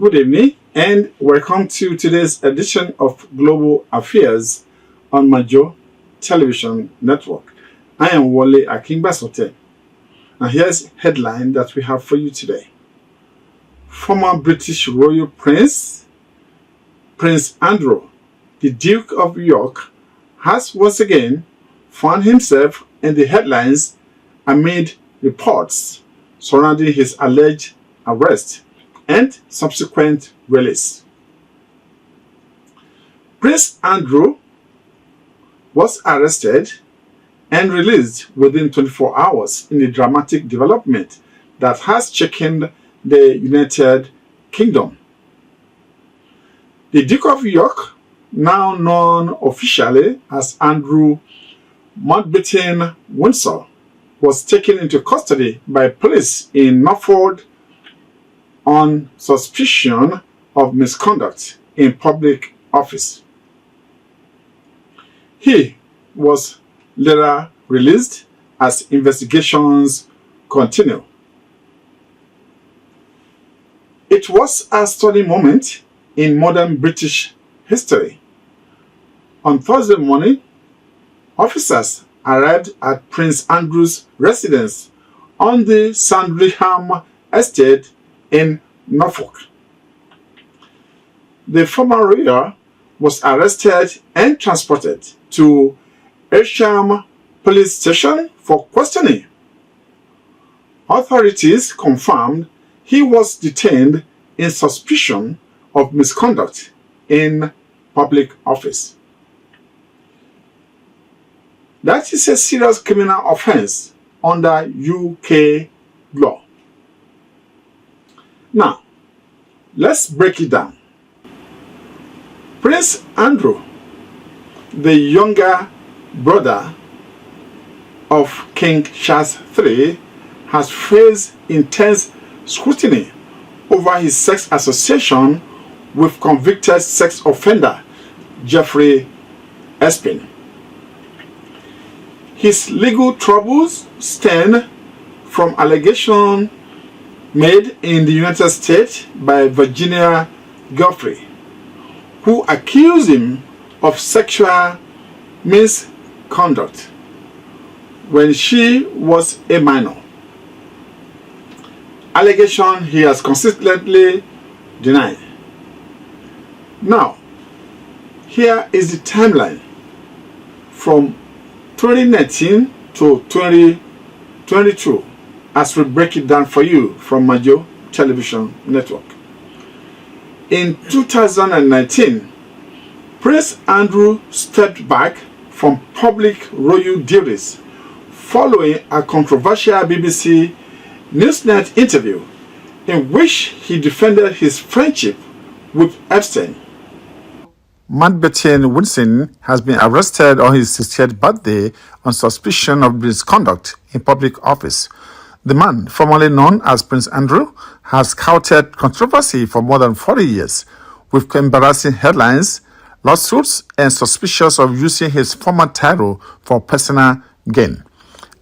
Good evening and welcome to today's edition of Global Affairs on Majo Television Network. I am Wole Akingbasote, and here's a headline that we have for you today. Former British Royal Prince Andrew, the Duke of York, has once again found himself in the headlines amid reports surrounding his alleged arrest and subsequent release. Prince Andrew was arrested and released within 24 hours in a dramatic development that has shaken the United Kingdom. The Duke of York, now known officially as Andrew Mountbatten-Windsor, was taken into custody by police in Norfolk on suspicion of misconduct in public office. He was later released as investigations continue. It was a stunning moment in modern British history. On Thursday morning, officers arrived at Prince Andrew's residence on the Sandringham Estate in Norfolk. The former royal was arrested and transported to Aylsham Police Station for questioning. Authorities confirmed he was detained in suspicion of misconduct in public office. That is a serious criminal offence under UK law. Now, let's break it down. Prince Andrew, the younger brother of King Charles III, has faced intense scrutiny over his sex association with convicted sex offender Jeffrey Epstein. His legal troubles stem from allegations made in the United States by Virginia Giuffre, who accused him of sexual misconduct when she was a minor. Allegation he has consistently denied. Now, here is the timeline from 2019 to 2022 as we break it down for you from Majo Television Network. In 2019, Prince Andrew stepped back from public royal duties following a controversial BBC Newsnet interview in which he defended his friendship with Epstein. Mountbatten-Windsor has been arrested on his 60th birthday on suspicion of misconduct in public office. The man, formerly known as Prince Andrew, has scouted controversy for more than 40 years, with embarrassing headlines, lawsuits, and suspicions of using his former title for personal gain.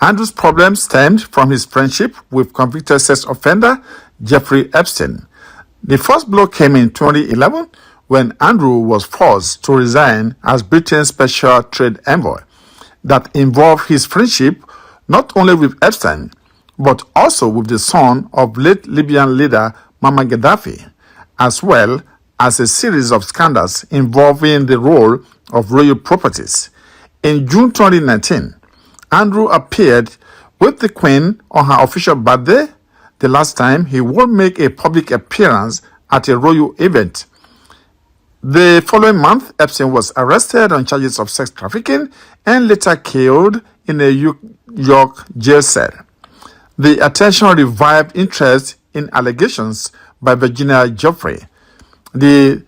Andrew's problem stemmed from his friendship with convicted sex offender Jeffrey Epstein. The first blow came in 2011 when Andrew was forced to resign as Britain's special trade envoy. That involved his friendship not only with Epstein, but also with the son of late Libyan leader Muammar Gaddafi, as well as a series of scandals involving the role of royal properties. In June 2019, Andrew appeared with the Queen on her official birthday, the last time he would make a public appearance at a royal event. The following month, Epstein was arrested on charges of sex trafficking and later killed in a York jail cell. The attention revived interest in allegations by Virginia Giuffre. The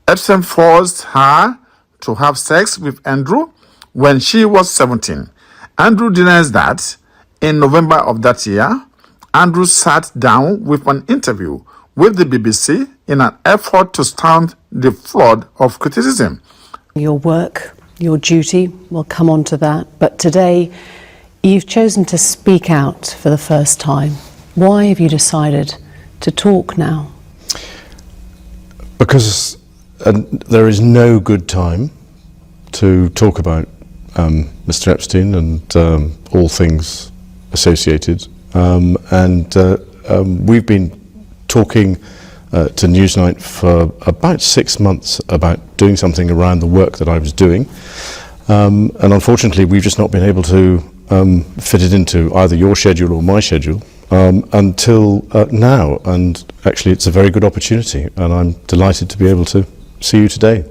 Epstein forced her to have sex with Andrew when she was 17. Andrew denies that. In November of that year, Andrew sat down with an interview with the BBC in an effort to stem the flood of criticism. Your work, your duty, we'll come on to that. But today, you've chosen to speak out for the first time. Why have you decided to talk now? Because there is no good time to talk about Mr. Epstein and all things associated. We've been talking to Newsnight for about 6 months about doing something around the work that I was doing. And unfortunately, we've just not been able to fit it into either your schedule or my schedule until now. And actually, it's a very good opportunity, and I'm delighted to be able to see you today.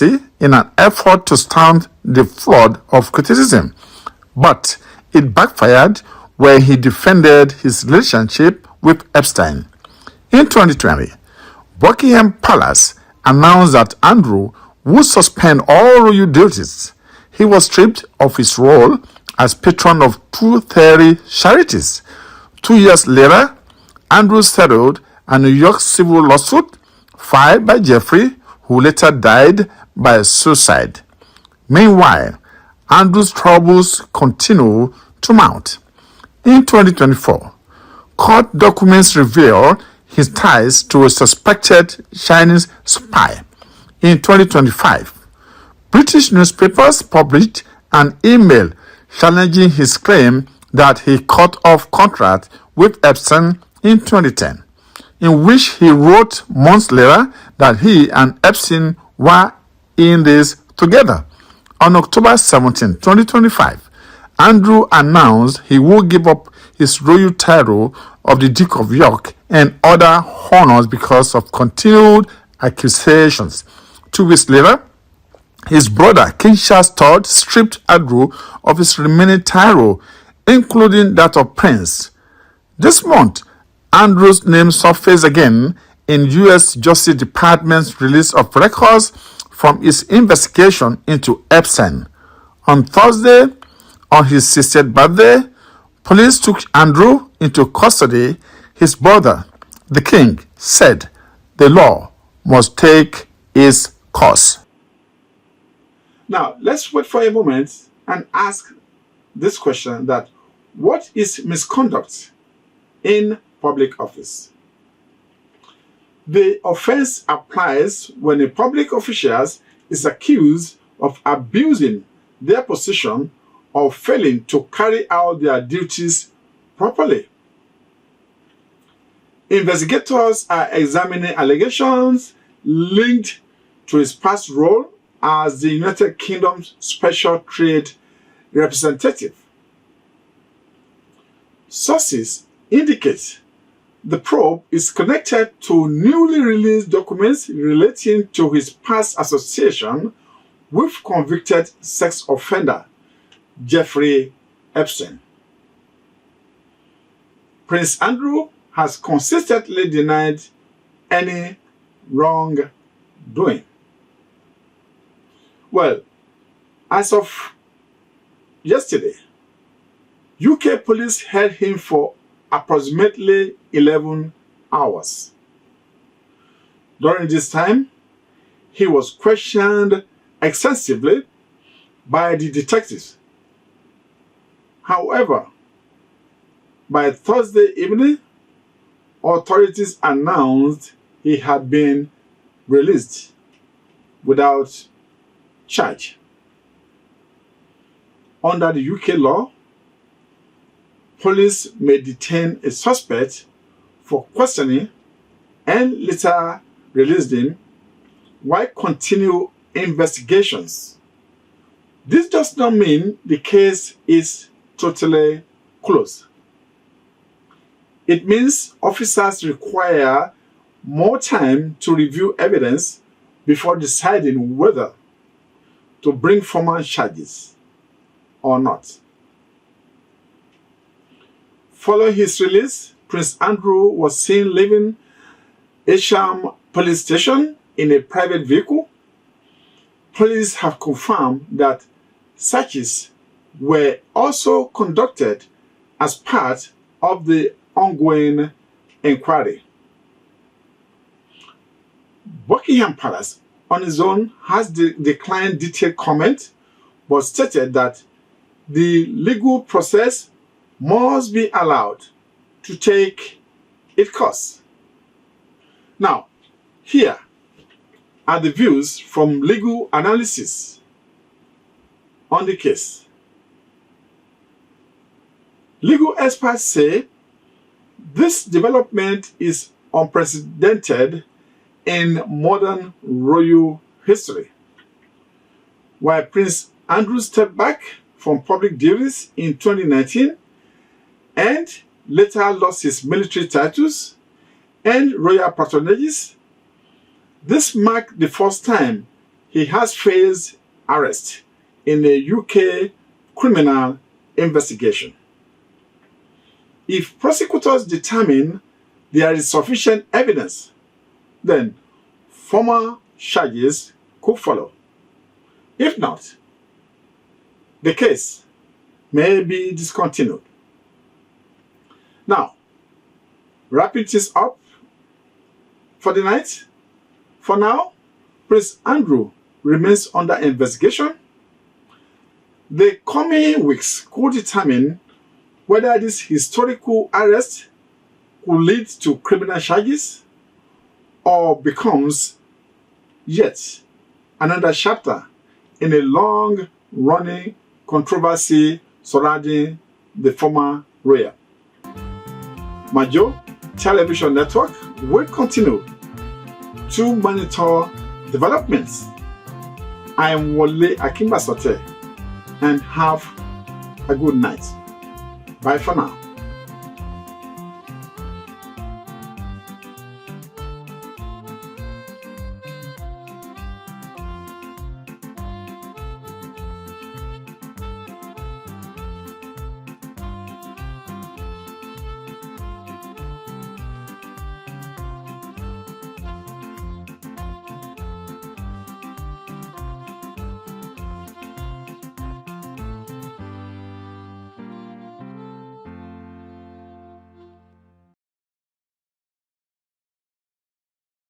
In an effort to stem the flood of criticism, but it backfired where he defended his relationship with Epstein. In 2020, Buckingham Palace announced that Andrew would suspend all royal duties. He was stripped of his role as patron of 230 charities. 2 years later, Andrew settled a New York civil lawsuit filed by Jeffrey, who later died by suicide. Meanwhile, Andrew's troubles continue to mount. In 2024, court documents reveal his ties to a suspected Chinese spy. In 2025, British newspapers published an email challenging his claim that he cut off contact with Epstein in 2010, in which he wrote months later that he and Epstein were in this together. On October 17, 2025, Andrew announced he would give up his royal title of the Duke of York and other honors because of continued accusations. 2 weeks later, his brother, King Charles III, stripped Andrew of his remaining title, including that of Prince. This month, Andrew's name surfaced again in U.S. Justice Department's release of records from its investigation into Epstein. On Thursday, on his 60th birthday, police took Andrew into custody. His brother, the king, said the law must take its course. Now, let's wait for a moment and ask this question: that what is misconduct in public office? The offense applies when a public official is accused of abusing their position or failing to carry out their duties properly. Investigators are examining allegations linked to his past role as the United Kingdom's Special Trade Representative. Sources indicate the probe is connected to newly released documents relating to his past association with convicted sex offender Jeffrey Epstein. Prince Andrew has consistently denied any wrongdoing. Well, as of yesterday, UK police held him for approximately 11 hours. During this time, he was questioned extensively by the detectives. However, by Thursday evening, authorities announced he had been released without charge. Under the UK law, police may detain a suspect for questioning and later release him while continue investigations. This does not mean the case is totally closed. It means officers require more time to review evidence before deciding whether to bring formal charges or not. Following his release, Prince Andrew was seen leaving Aylsham Police Station in a private vehicle. Police have confirmed that searches were also conducted as part of the ongoing inquiry. Buckingham Palace, on its own, has declined detailed comment, but stated that the legal process must be allowed to take its course. Now, here, are the views from legal analysis on the case. Legal experts say this development is unprecedented in modern royal history. While Prince Andrew stepped back from public duties in 2019 and later lost his military titles and royal patronages, this marked the first time he has faced arrest in a UK criminal investigation. If prosecutors determine there is sufficient evidence, then formal charges could follow. If not, the case may be discontinued. Now, wrapping things up for the night, for now, Prince Andrew remains under investigation. The coming weeks could determine whether this historical arrest could lead to criminal charges or becomes yet another chapter in a long-running controversy surrounding the former royal. Majo Television Network will continue to monitor developments. I am Wole Akimbasote, and have a good night. Bye for now.